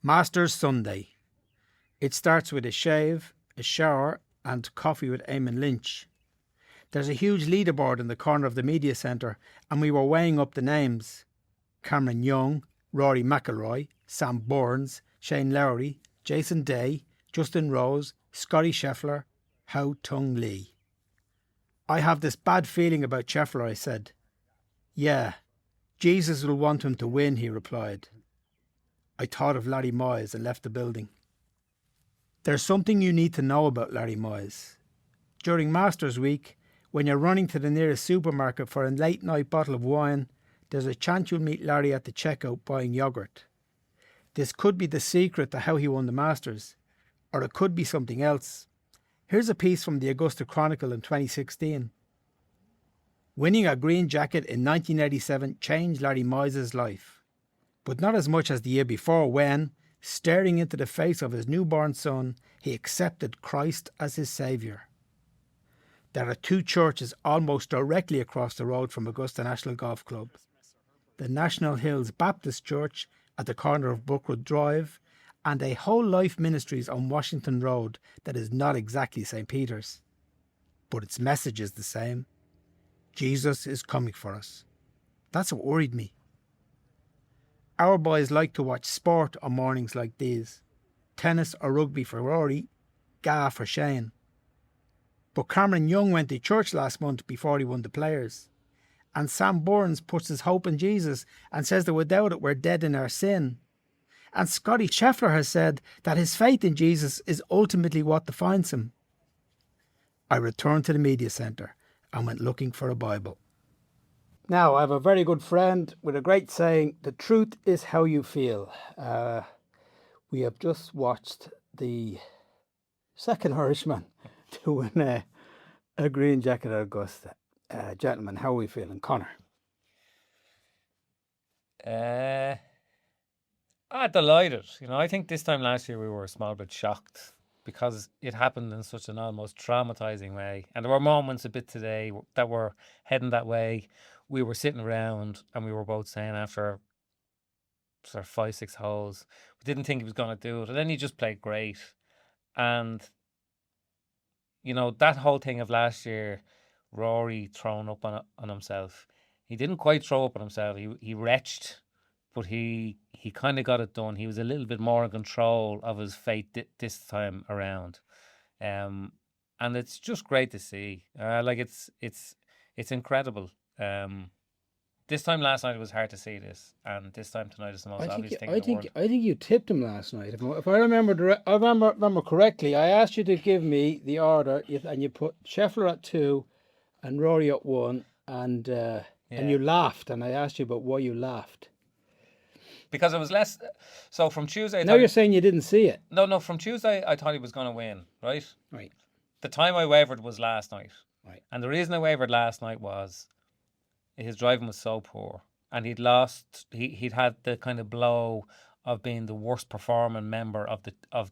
Masters Sunday. It starts with a shave, a shower and coffee with Eamon Lynch. There's a huge leaderboard in the corner of the media centre and we were weighing up the names. Cameron Young, Rory McIlroy, Sam Burns, Shane Lowry, Jason Day, Justin Rose, Scotty Scheffler, Hao Tung Lee. I have this bad feeling about Scheffler, I said. Yeah, Jesus will want him to win, he replied. I thought of Larry Moyes and left the building. There's something you need to know about Larry Moyes. During Masters Week, when you're running to the nearest supermarket for a late night bottle of wine, there's a chance you'll meet Larry at the checkout buying yoghurt. This could be the secret to how he won the Masters, or it could be something else. Here's a piece from the Augusta Chronicle in 2016. Winning a green jacket in 1987 changed Larry Moyes' life, but not as much as the year before when, staring into the face of his newborn son, he accepted Christ as his saviour. There are two churches almost directly across the road from Augusta National Golf Club. The National Hills Baptist Church at the corner of Brookwood Drive and a Whole Life Ministries on Washington Road that is not exactly St. Peter's. But its message is the same. Jesus is coming for us. That's what worried me. Our boys like to watch sport on mornings like these. Tennis or rugby for Rory, GA for Shane. But Cameron Young went to church last month before he won the Players. And Sam Burns puts his hope in Jesus and says that without it we're dead in our sin. And Scotty Scheffler has said that his faith in Jesus is ultimately what defines him. I returned to the media centre and went looking for a Bible. Now, I have a very good friend with a great saying, the truth is how you feel. We have just watched the second Irishman to win a green jacket at Augusta. Gentlemen, how are we feeling? Conor? Delighted. I think this time last year we were a small bit shocked because it happened in such an almost traumatising way. And there were moments a bit today that were heading that way. We were sitting around and we were both saying after sort of 5-6 holes, we didn't think he was going to do it. And then he just played great. And, that whole thing of last year, Rory throwing up on himself. He didn't quite throw up on himself. He retched, but he kind of got it done. He was a little bit more in control of his fate this time around. And it's just great to see. It's incredible. This time last night it was hard to see this, and this time tonight is the most obvious thing in the world. I think you tipped him last night. If I remember correctly, I asked you to give me the order, and you put Scheffler at 2 and Rory at 1, and you laughed, and I asked you about why you laughed. Because it was less. So from Tuesday, now you're saying you didn't see it. No. From Tuesday, I thought he was going to win. Right. The time I wavered was last night. Right. And the reason I wavered last night was his driving was so poor, and he'd lost. He'd had the kind of blow of being the worst performing member of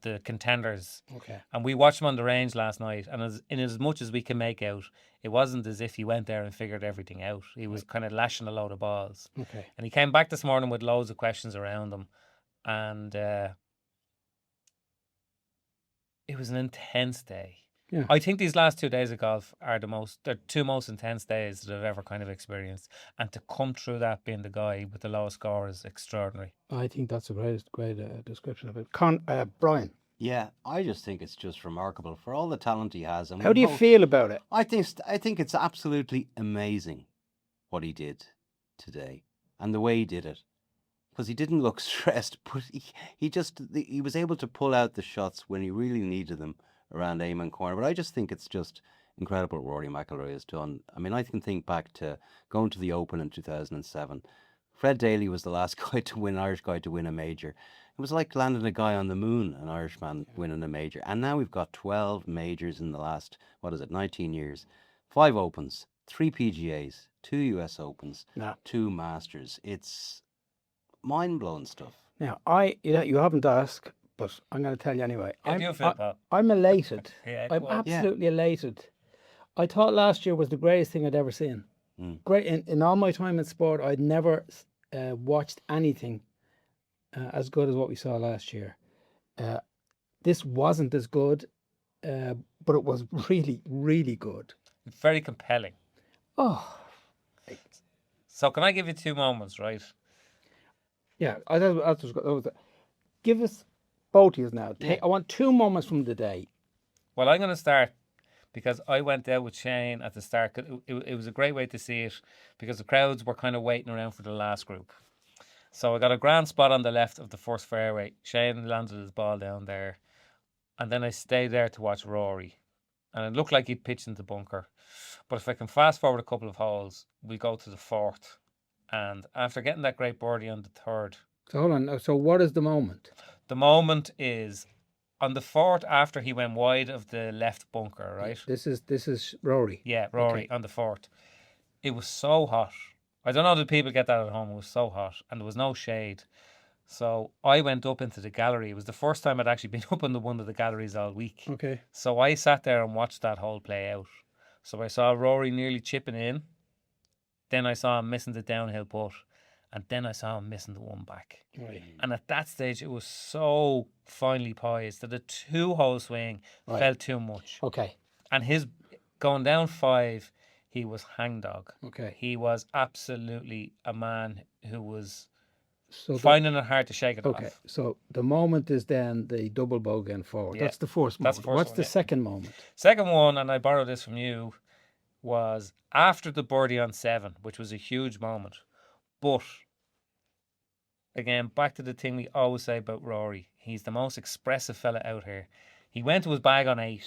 the contenders. Okay. And we watched him on the range last night, and as much as we can make out, it wasn't as if he went there and figured everything out. He was kind of lashing a load of balls. Okay. And he came back this morning with loads of questions around him, and it was an intense day. Yeah. I think these last 2 days of golf are the two most intense days that I've ever kind of experienced. And to come through that being the guy with the lowest score is extraordinary. I think that's a great description of it. Brian? Yeah, I just think it's just remarkable for all the talent he has. And how do you feel about it? I think it's absolutely amazing what he did today and the way he did it. Because he didn't look stressed, but he was able to pull out the shots when he really needed them around aim and corner. But I just think it's just incredible what Rory McIlroy has done. I mean, I can think back to going to the Open in 2007. Fred Daly was the last Irish guy to win a major. It was like landing a guy on the moon, an Irishman winning a major. And now we've got 12 majors in the last, 19 years. 5 Opens, 3 PGAs, 2 US Opens, 2 Masters. It's mind-blowing stuff. Now, you haven't asked, but I'm going to tell you anyway. How do you feel, Pat? I'm elated. Yeah, I'm absolutely elated. I thought last year was the greatest thing I'd ever seen. Great in all my time in sport, I'd never watched anything as good as what we saw last year. This wasn't as good, but it was really, really good. Very compelling. Oh, So can I give you 2 moments, right? yeah. Give us both of us now. Yeah. I want 2 moments from the day. Well, I'm going to start because I went out with Shane at the start. It was a great way to see it because the crowds were kind of waiting around for the last group. So I got a grand spot on the left of the first fairway. Shane landed his ball down there. And then I stayed there to watch Rory. And it looked like he'd pitched into the bunker. But if I can fast forward a couple of holes, we go to the fourth. And after getting that great birdie on the third, So hold on. So what is the moment? the moment is on the fourth after he went wide of the left bunker, right? This is Rory. Yeah, Rory on the fourth. It was so hot. I don't know if people get that at home. It was so hot and there was no shade. So I went up into the gallery. It was the first time I'd actually been up in one of the galleries all week. Okay. So I sat there and watched that whole play out. So I saw Rory nearly chipping in. Then I saw him missing the downhill putt. And then I saw him missing the one back. Right. And at that stage, it was so finely poised that a 2-hole swing felt too much. Okay. And his going down 5, he was hangdog. Okay. He was absolutely a man who was So finding it hard to shake it okay. off. So the moment is then the double bogey and forward. Yeah. That's the first That's moment. the first What's one, the yeah. second moment? Second one, and I borrowed this from you, was after the birdie on 7, which was a huge moment. But again, back to the thing we always say about Rory. He's the most expressive fella out here. He went to his bag on 8,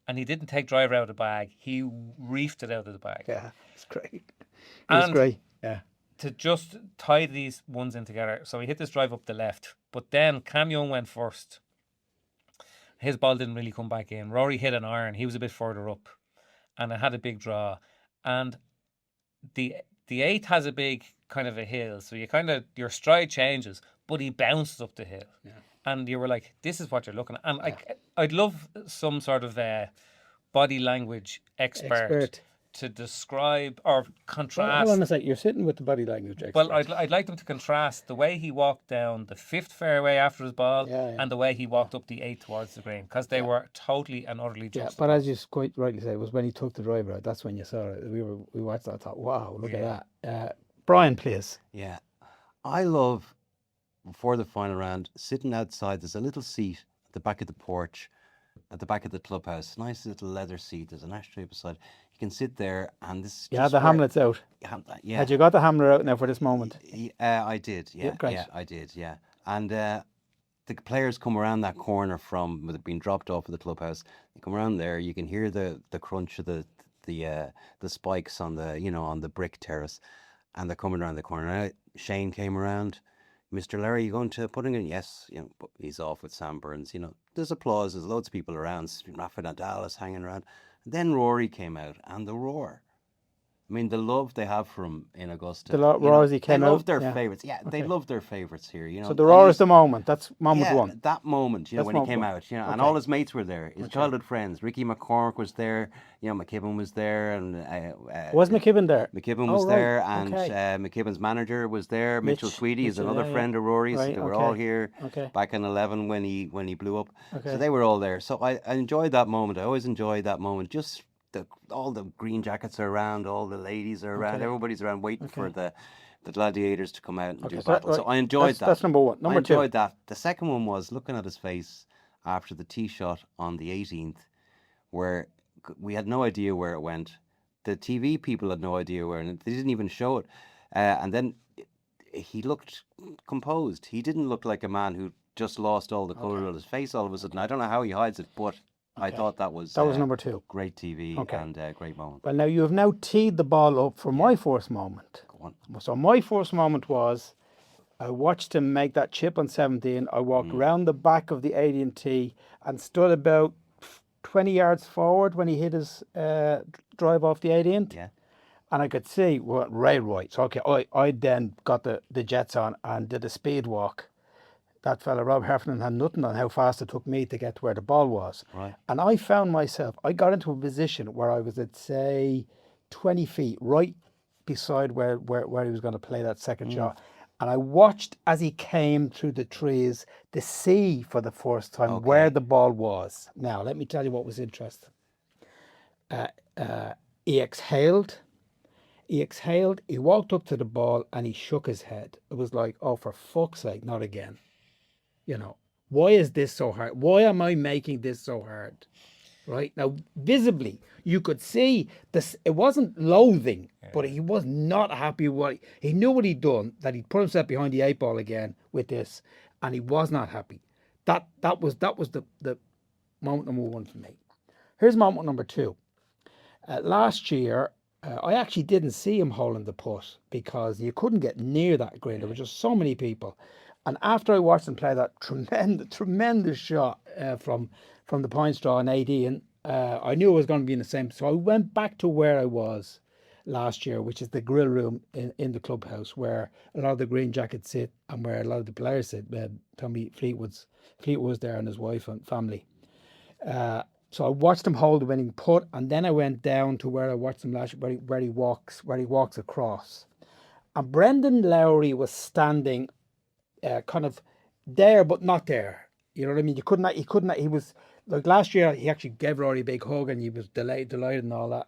and he didn't take driver out of the bag. He reefed it out of the bag. Yeah, it's great. It was And great. Yeah. to just tie these ones in together. So he hit this drive up the left. But then Cam Young went first. His ball didn't really come back in. Rory hit an iron. He was a bit further up. And it had a big draw. And the 8th has a big kind of a hill. So your stride changes, but he bounced up the hill. Yeah. And you were like, this is what you're looking at. And I'd love some sort of body language expert to describe or contrast. Well, hold on a sec. You're sitting with the body language expert. Well, I'd like them to contrast the way he walked down the 5th fairway after his ball and the way he walked up the 8th towards the green, because they were totally and utterly Yeah, juxtaposed. but as you quite rightly say, it was when he took the driver out. That's when you saw it. We watched that. I thought, wow, look at that. Brian, please. Yeah. I love, before the final round, sitting outside. There's a little seat at the back of the porch, at the back of the clubhouse. Nice little leather seat. There's an ashtray beside. You can sit there, and this. Yeah, the Hamlet's out. Yeah. Had you got the Hamlet out now for this moment? I did. Yeah, great. yeah, I did. Yeah, and the players come around that corner from with it being dropped off of the clubhouse. They come around there. You can hear the crunch of the spikes on the on the brick terrace, and they're coming around the corner. Shane came around. Mr. Larry, you going to putting in? Yes, but he's off with Sam Burns. There's applause. There's loads of people around. Rafa Nadal is hanging around. And then Rory came out, and the roar. I mean, the love they have for him in Augusta. The roar as he came They out. love their yeah. favourites. Yeah, they love their favourites here. So the roar is the moment. That's moment one. That moment, That's when he moment came one. out, and Okay. all his mates were there. His childhood friends. Ricky McCormick was there. McKibben was there, and Was McKibben there? McKibben was right. there, and Okay. McKibben's manager was there. Mitchell Tweedy is Mitchell, another yeah, friend of Rory's. Right, They were okay. all here Okay. back in 11 when he blew up. Okay. So they were all there. So I enjoyed that moment. I always enjoyed that moment. Just all the green jackets are around, all the ladies are around, everybody's around waiting for the gladiators to come out and do battle. So I enjoyed that. That's number one. Number I enjoyed two. that. The second one was looking at his face after the tee shot on the 18th, where we had no idea where it went. The TV people had no idea where, and they didn't even show it. And then he looked composed. He didn't look like a man who just lost all the colour of his face all of a sudden. I don't know how he hides it, but I thought that was number two. Great TV and great moment. Well, now you have now teed the ball up for my first moment. Go on. So my first moment was I watched him make that chip on 17. I walked round the back of the 18 tee and stood about 20 yards forward when he hit his drive off the 18th. Yeah. And I could see, well, right. So, okay, I then got the jets on and did a speed walk. That fella, Rob Heffernan, had nothing on how fast it took me to get to where the ball was. Right. And I found myself, I got into a position where I was at, say, 20 feet, right beside where he was going to play that second shot. And I watched as he came through the trees to see for the first time Okay. where the ball was. Now, let me tell you what was interesting. He exhaled. He walked up to the ball and he shook his head. It was like, oh, for fuck's sake, not again. You know, why is this so hard? Why am I making this so hard? Right now, visibly, you could see this. It wasn't loathing, but he was not happy with what he knew what he'd done. That he'd put himself behind the 8 ball again with this, and he was not happy. That was the moment number one for me. Here's moment number two. Last year, I actually didn't see him holding the putt because you couldn't get near that green. There were just so many people. And after I watched him play that tremendous shot from the point straw in 18, I knew I was going to be in the same. So I went back to where I was last year, which is the grill room in the clubhouse where a lot of the green jackets sit and where a lot of the players sit. Tommy Fleetwood was there and his wife and family. So I watched him hold the winning putt, and then I went down to where I watched him last year, where he walks across. And Brendan Lowry was standing kind of there but not there. You know what I mean? He couldn't. He was like last year. He actually gave Rory a big hug and he was delighted and all that.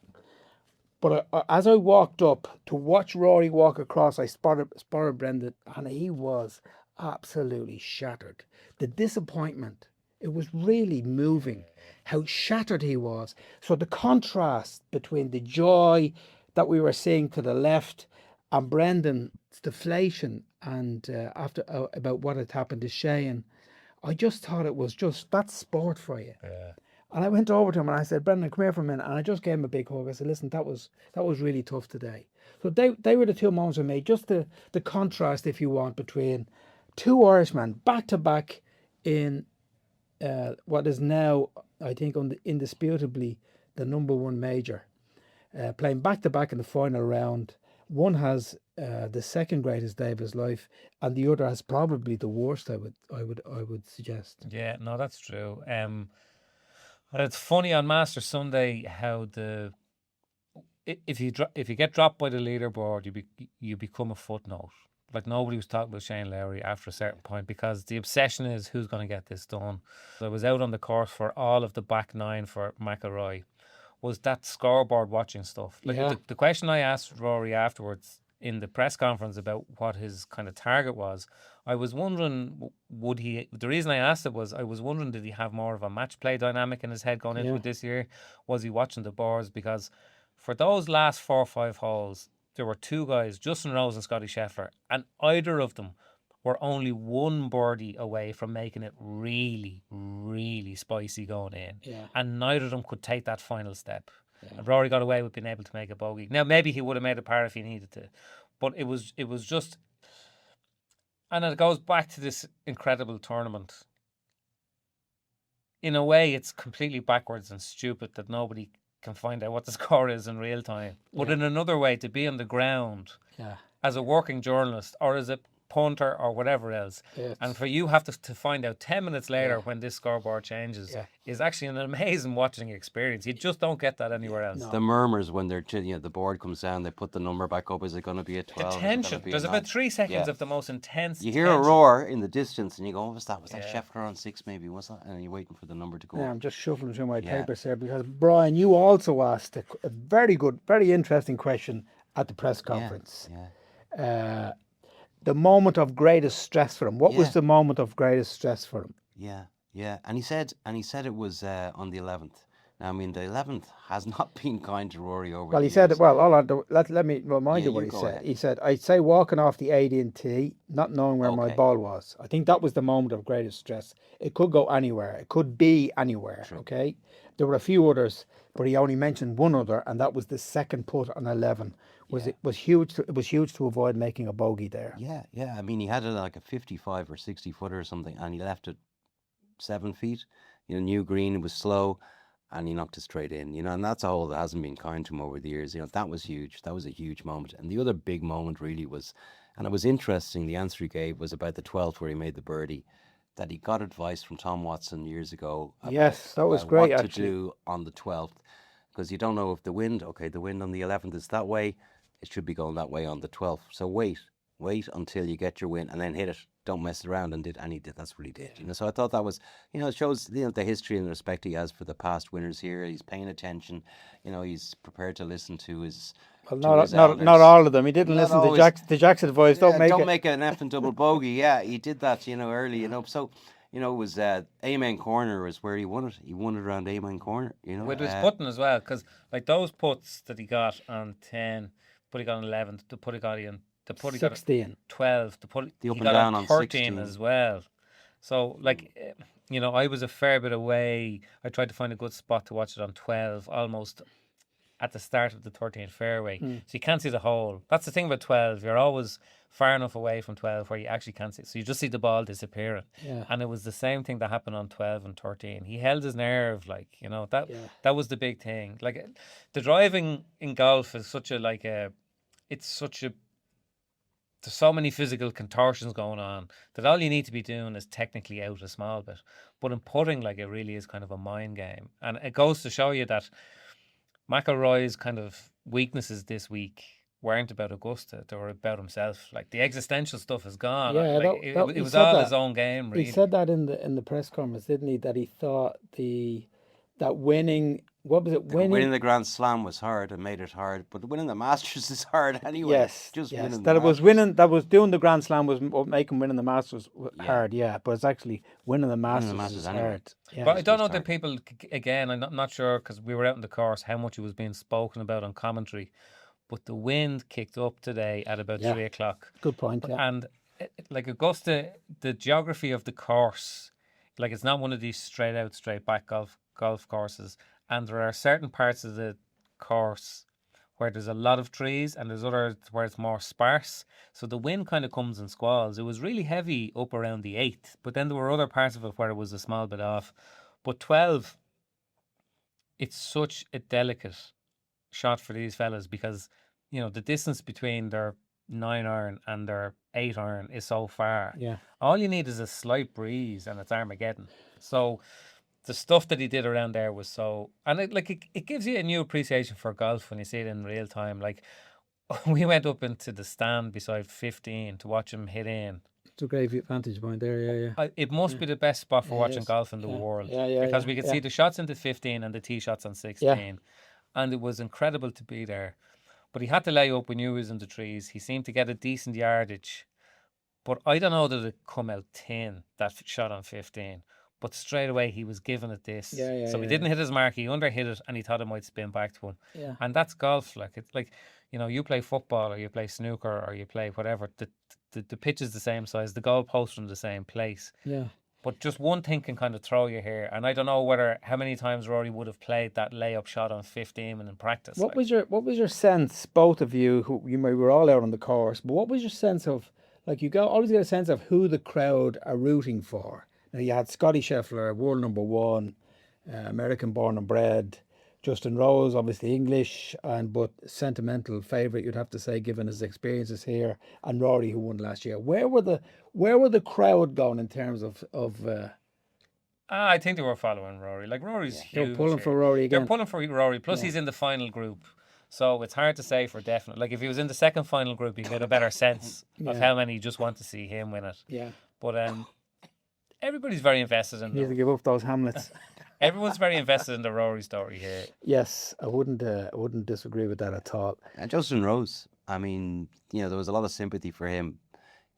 But as I walked up to watch Rory walk across, I spotted Brendan, and he was absolutely shattered. The disappointment. It was really moving how shattered he was. So the contrast between the joy that we were seeing to the left and Brendan's deflation and after about what had happened to Shane, I just thought it was just that's sport for you. Yeah. And I went over to him and I said, Brendan, come here for a minute. And I just gave him a big hug. I said, listen, that was really tough today. So they were the two moments I made. Just the contrast, if you want, between two Irishmen back to back in what is now, I think, indisputably the number one major, playing back to back in the final round. One has the second greatest day of his life, and the other has probably the worst. I would suggest. Yeah, no, that's true. And it's funny on Master Sunday how if you get dropped by the leaderboard, you become a footnote. Like nobody was talking about Shane Lowry after a certain point because the obsession is who's going to get this done. I was out on the course for all of the back nine for McIlroy. Was that scoreboard watching stuff? Like Yeah. the question I asked Rory afterwards in the press conference about what his kind of target was, I was wondering, the reason I asked it was I was wondering, did he have more of a match play dynamic in his head going into it this year? Was he watching the boards? Because for those last 4 or 5 holes, there were two guys, Justin Rose and Scotty Scheffler, and either of them were only one birdie away from making it really, really spicy going in. Yeah. And neither of them could take that final step. And Rory got away with being able to make a bogey. Now, maybe he would have made a par if he needed to. But it was just... And it goes back to this incredible tournament. In a way, it's completely backwards and stupid that nobody can find out what the score is in real time. But in another way, to be on the ground as a working journalist or as a punter or whatever else, and for you have to find out 10 minutes later when this scoreboard changes is actually an amazing watching experience. You just don't get that anywhere else. The murmurs when the board comes down, they put the number back up. Is it going to be a 12? The tension. There's about 3 seconds of the most intense You hear tension. a roar in the distance and you go, what was that? Was that Scheffler on 6 maybe? Was that? And you're waiting for the number to go Yeah, up. I'm just shuffling through my papers here because Brian, you also asked a very good, very interesting question at the press conference. The moment of greatest stress for him. What was the moment of greatest stress for him? Yeah. And he said it was on the 11th. Now, I mean, the 11th has not been kind to Rory over Well, the he said, years. well, hold on, let me remind you what he go said. ahead. He said, I'd say walking off the 18th tee, not knowing where my ball was. I think that was the moment of greatest stress. It could go anywhere. It could be anywhere, okay? There were a few others, but he only mentioned one other, and that was the second putt on 11. It was huge to avoid making a bogey there. Yeah. I mean, he had it like a 55 or 60 footer or something, and he left it 7 feet. New green, it was slow, and he knocked it straight in. And that's a hole that hasn't been kind to him over the years. That was huge. That was a huge moment. And the other big moment really was, and it was interesting, the answer he gave was about the 12th where he made the birdie, that he got advice from Tom Watson years ago. Yes, that was great, what actually. to do on the 12th, because you don't know if the wind on the 11th is that way. It should be going that way on the 12th. So wait. wait until you get your win and then hit it. Don't mess around, and he did. That's what he did. So I thought that was, it shows the history and the respect he has for the past winners here. He's paying attention. He's prepared to listen to his. Well, to his not elders. all of them. He didn't Not listen always. to Jack's advice. Don't make an F and double bogey. Yeah, he did that. Early. So. It was Amen Corner was where he won it. He won it around Amen Corner. With his putting as well, because like those puts that he got on 10, put he got on 11, the put he got in, the put he got 16, 12, the put the up he and got down on on 13 16 as well. So like, I was a fair bit away. I tried to find a good spot to watch it on 12, almost at the start of the 13th fairway. So you can't see the hole. That's the thing about 12. You're always far enough away from 12 where you actually can't see it. So you just see the ball disappearing. Yeah. And it was the same thing that happened on 12 and 13. He held his nerve, that was the big thing. Like, the driving in golf is there's so many physical contortions going on that all you need to be doing is technically out a small bit. But in putting, it really is kind of a mind game. And it goes to show you that McIlroy's kind of weaknesses this week weren't about Augusta; they were about himself. Like, the existential stuff is gone. Yeah, it was all his own game. Really, he said that in the press conference, didn't he? That he thought that winning, what was it? Winning the Grand Slam was hard and made it hard, but winning the Masters is hard anyway. Yes, winning that it was winning. That was doing the Grand Slam was making winning the Masters hard. Yeah, but it's actually winning the Masters is anyway. hard. Yeah. But I don't know that people, again, I'm not sure, because we were out in the course, how much it was being spoken about on commentary. But the wind kicked up today at about 3 o'clock. Good point. Yeah. And like Augusta, the geography of the course, like, it's not one of these straight out, straight back golf courses. And there are certain parts of the course where there's a lot of trees, and there's others where it's more sparse. So the wind kind of comes in squalls. It was really heavy up around the 8th, but then there were other parts of it where it was a small bit off. But 12, it's such a delicate shot for these fellas, because the distance between their 9-iron and their 8-iron is so far. Yeah. All you need is a slight breeze and it's Armageddon. So the stuff that he did around there was so, and it gives you a new appreciation for golf when you see it in real time. Like, we went up into the stand beside 15 to watch him hit in. It's a great vantage point there. Yeah. It must be the best spot for watching golf in the world. Because we could see the shots into 15 and the tee shots on 16. Yeah. And it was incredible to be there. But he had to lay up. We knew he was in the trees. He seemed to get a decent yardage. But I don't know that it come out thin, that shot on 15. But straight away he was giving it this. So he didn't hit his mark. He underhit it, and he thought it might spin back to him. Yeah. And that's golf. Like, it's like, you play football or you play snooker or you play whatever. The pitch is the same size. The goalposts are in the same place. Yeah. But just one thing can kind of throw you here. And I don't know how many times Rory would have played that layup shot on 15 and in practice. What was your sense, both of you, who we were all out on the course, but what was your sense of, like, you always get a sense of who the crowd are rooting for? Now, you had Scotty Scheffler, world number one, American born and bred. Justin Rose, obviously English, but sentimental favourite, you'd have to say, given his experiences here, and Rory, who won last year. Where were the crowd going in terms of? I think they were following Rory. Like, Rory's huge. They're pulling for Rory again. They're pulling for Rory. Plus, he's in the final group, so it's hard to say for definite. Like, if he was in the second final group, you get a better sense of how many just want to see him win it. Yeah. But everybody's very invested in. You need to give up those Hamlets. Everyone's very invested in the Rory story here. Yes, I wouldn't disagree with that at all. And Justin Rose, I mean, there was a lot of sympathy for him.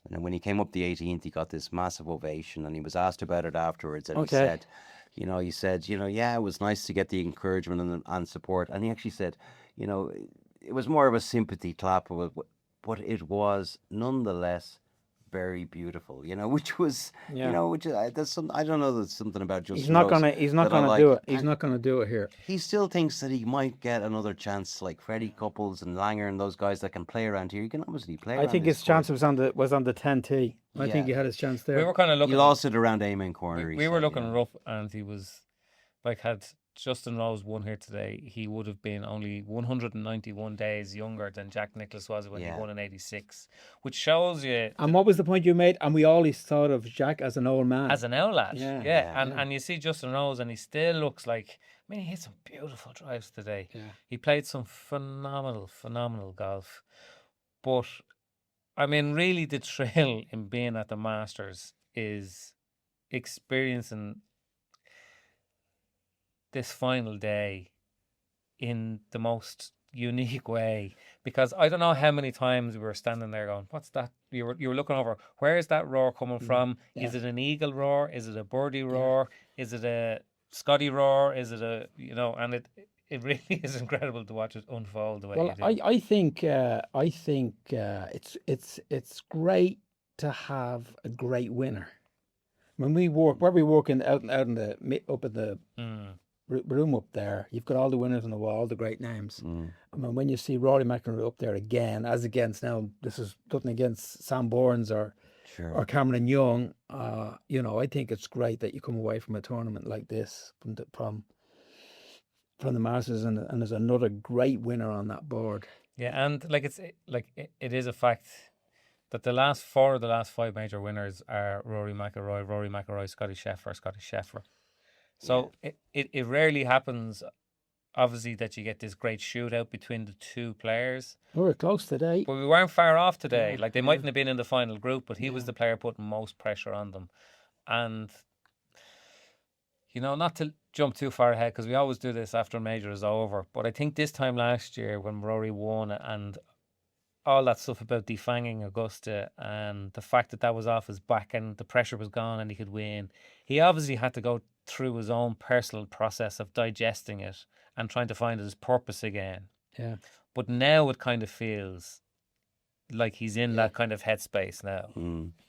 And when he came up the 18th, he got this massive ovation, and he was asked about it afterwards. And he said, yeah, it was nice to get the encouragement and support. And he actually said, it was more of a sympathy clap, but it was nonetheless very beautiful, which was, there's some, I don't know, there's something about Justin He's not Rose gonna do it. He's not gonna do it here. He still thinks that he might get another chance, like Freddie Couples and Langer and those guys that can play around here. He can obviously play. I think his chance was on the 10T. I think he had his chance there. We were kind of looking. He lost it around Amen Corner. We were looking rough, and he was had Justin Rose won here today, he would have been only 191 days younger than Jack Nicklaus was when he won in 86, which shows you. And what was the point you made? And we always thought of Jack as an old man. As an old lad, And you see Justin Rose, and he still looks like. I mean, he hit some beautiful drives today. Yeah. He played some phenomenal golf, but I mean, really, the thrill in being at the Masters is experiencing this final day in the most unique way, because I don't know how many times we were standing there going, "What's that?" You were looking over. Where is that roar coming from? Yeah. Is it an eagle roar? Is it a birdie roar? Is it a Scotty roar? Is it a And it really is incredible to watch it unfold the way Well, it did. I think it's great to have a great winner. When we work, where we work out in the up in the room up there, you've got all the winners on the wall, all the great names. I mean, when you see Rory McIlroy up there again, as against now, this is nothing against Sam Bournes or Cameron Young. I think it's great that you come away from a tournament like this from the Masters, and there's another great winner on that board. Yeah, and it is a fact that the last 4 of the last 5 major winners are Rory McIlroy, Scotty Scheffler. So it rarely happens, obviously, that you get this great shootout between the two players. We were close today. But we weren't far off today. Like, they mightn't have been in the final group, but he was the player putting most pressure on them. And, not to jump too far ahead, because we always do this after a major is over, but I think this time last year when Rory won and all that stuff about defanging Augusta and the fact that was off his back and the pressure was gone and he could win, he obviously had to go through his own personal process of digesting it and trying to find his purpose again. Yeah. But now it kind of feels like he's in that kind of headspace now.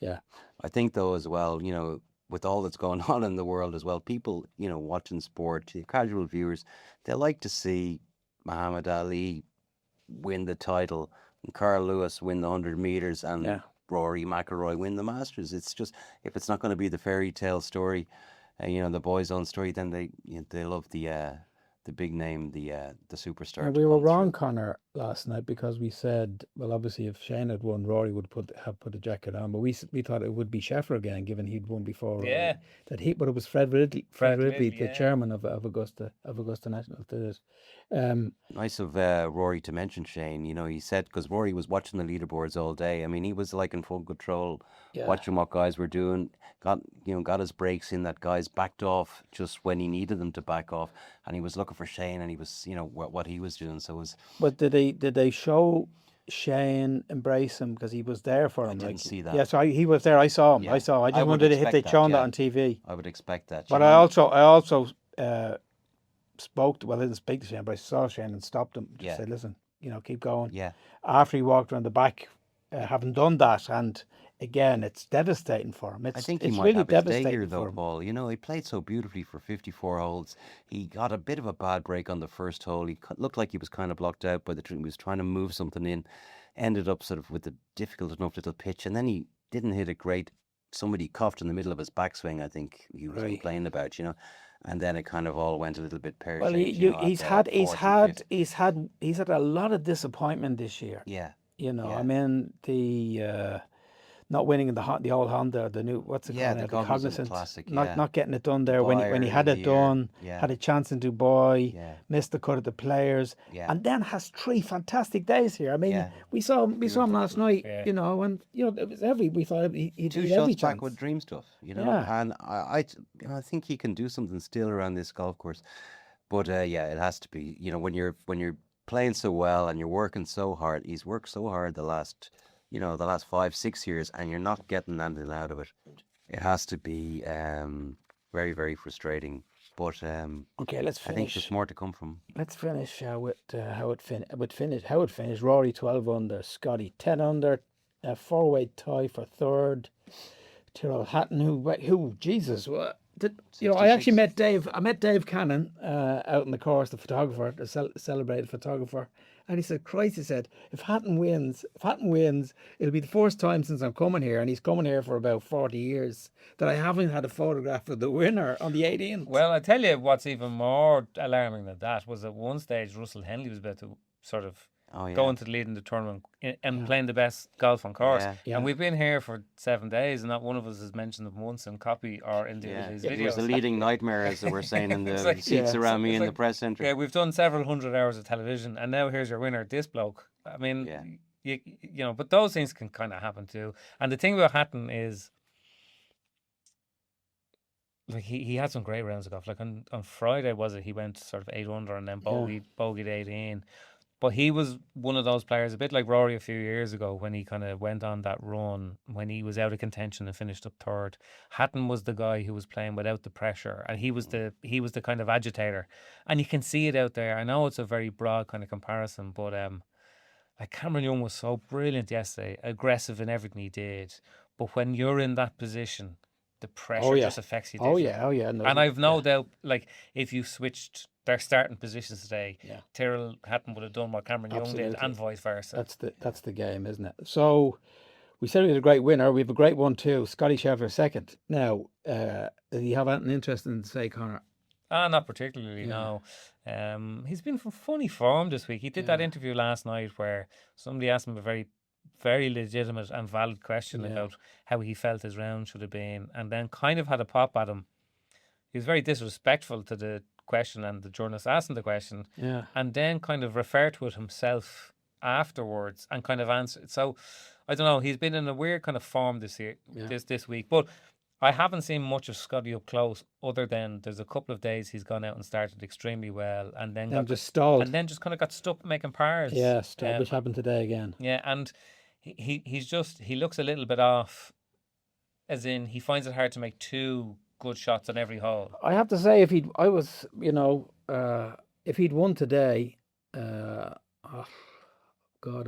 Yeah. I think, though, as well, with all that's going on in the world as well, people, watching sport, casual viewers, they like to see Muhammad Ali win the title and Carl Lewis win the 100 meters and Rory McIlroy win the Masters. It's just, if it's not going to be the fairy tale story, the boys' own story, then they love the big name, the superstar. And we were wrong, Conor, last night, because we said, well, obviously, if Shane had won, Rory would have put a jacket on, but we thought it would be Scheffler again, given he'd won before. Yeah. But it was Fred Ridley, Ridley, the chairman of Augusta National, did it. Nice of Rory to mention Shane. He said, because Rory was watching the leaderboards all day. I mean, he was like in full control, watching what guys were doing. Got his breaks in, that guys backed off just when he needed them to back off, and he was looking for Shane, and he was, what he was doing. So it was. But did they show Shane embrace him, because he was there for him? I didn't see that. Yeah, so he was there. I saw him. Yeah. I just would wondered if expect they'd that, shown that on TV. I would expect that. But I also spoke to, well, I didn't speak to Shane, but I saw Shane and stopped him. Just said, listen, keep going. Yeah. After he walked around the back, having done that, and again, it's devastating for him. I think he it's might really have his day devastating here, for though, him. Paul. He played so beautifully for 54 holes. He got a bit of a bad break on the first hole. He looked like he was kind of blocked out by the tree. He was trying to move something in. Ended up sort of with a difficult enough little pitch, and then he didn't hit it great. Somebody coughed in the middle of his backswing, I think he was complaining about, and then it kind of all went a little bit pear-shaped. Well, he's had a lot of disappointment this year. Yeah. I mean, the not winning in the old Honda, the new, what's it called? the The Cognizant Classic. not getting it done there when he had it done. Had a chance in Dubai, missed the cut at the Players, and then has 3 fantastic days here. I mean, we saw him last night, and it was we thought he 2 had shots every back chance. with dream stuff, and I think he can do something still around this golf course, but it has to be, when you're playing so well and you're working so hard. He's worked so hard the last 5-6 years, and you're not getting anything out of it. It has to be very, very frustrating. But okay, let's finish. I think there's more to come from. Let's finish how it finished. Rory 12 under, Scotty 10 under, a 4-way tie for third. Tyrrell Hatton, who Jesus, what? I actually met Dave. I met Dave Cannon out in the course, the photographer, the celebrated photographer, and he said, "Christ," he said, if Hatton wins, it'll be the first time since I'm coming here, and he's coming here for about 40 years, that I haven't had a photograph of the winner on the 18th. Well, I tell you, what's even more alarming than that was at one stage Russell Henley was about to sort of go into the lead in the tournament and playing the best golf on course. Yeah. And we've been here for 7 days, and not one of us has mentioned them once in copy or in his videos. It was a leading nightmare, as they were saying in the like, seats around me in the press centre. Yeah, we've done several hundred hours of television, and now here's your winner, this bloke. I mean, you know, but those things can kind of happen too. And the thing about Hatton is, like, he had some great rounds of golf. Like on Friday, was it? He went sort of 8 under and then bogeyed 18. But he was one of those players, a bit like Rory a few years ago when he kind of went on that run when he was out of contention and finished up third. Hatton was the guy who was playing without the pressure, and he was the kind of agitator, and you can see it out there. I know it's a very broad kind of comparison, but like Cameron Young was so brilliant yesterday, aggressive in everything he did. But when you're in that position, the pressure just affects you differently. Oh yeah. No, And I've no doubt, like, if you switched their starting positions today, Tyrrell Hatton would have done what Cameron Young did, and vice versa. That's the game, isn't it? So we said we had a great winner. We have a great one too. Scotty Scheffler second. Now, do you have anything interesting to say, Conor? Not particularly, no. He's been from funny form this week. He did that interview last night where somebody asked him a very, very legitimate and valid question about how he felt his round should have been, and then kind of had a pop at him. He was very disrespectful to the question and the journalist asking the question, and then kind of referred to it himself afterwards and kind of answered. So I don't know. He's been in a weird kind of form this year, this week, but I haven't seen much of Scotty up close, other than there's a couple of days he's gone out and started extremely well, and then just stalled, and then just kind of got stuck making pars. Yeah, which happened today again. Yeah, and he looks a little bit off, as in he finds it hard to make 2 good shots on every hole. I have to say, if he'd won today, God,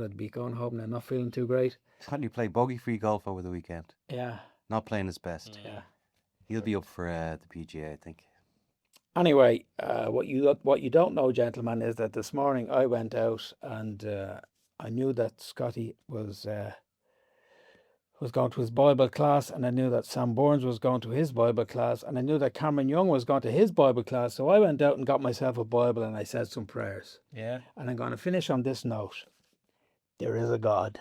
I'd be going home now, not feeling too great. Can't you play bogey-free golf over the weekend? Yeah. Not playing his best. Yeah. He'll be up for the PGA, I think. Anyway, what you don't know, gentlemen, is that this morning I went out and I knew that Scotty was going to his Bible class, and I knew that Sam Burns was going to his Bible class, and I knew that Cameron Young was going to his Bible class. So I went out and got myself a Bible and I said some prayers. Yeah. And I'm going to finish on this note. There is a God.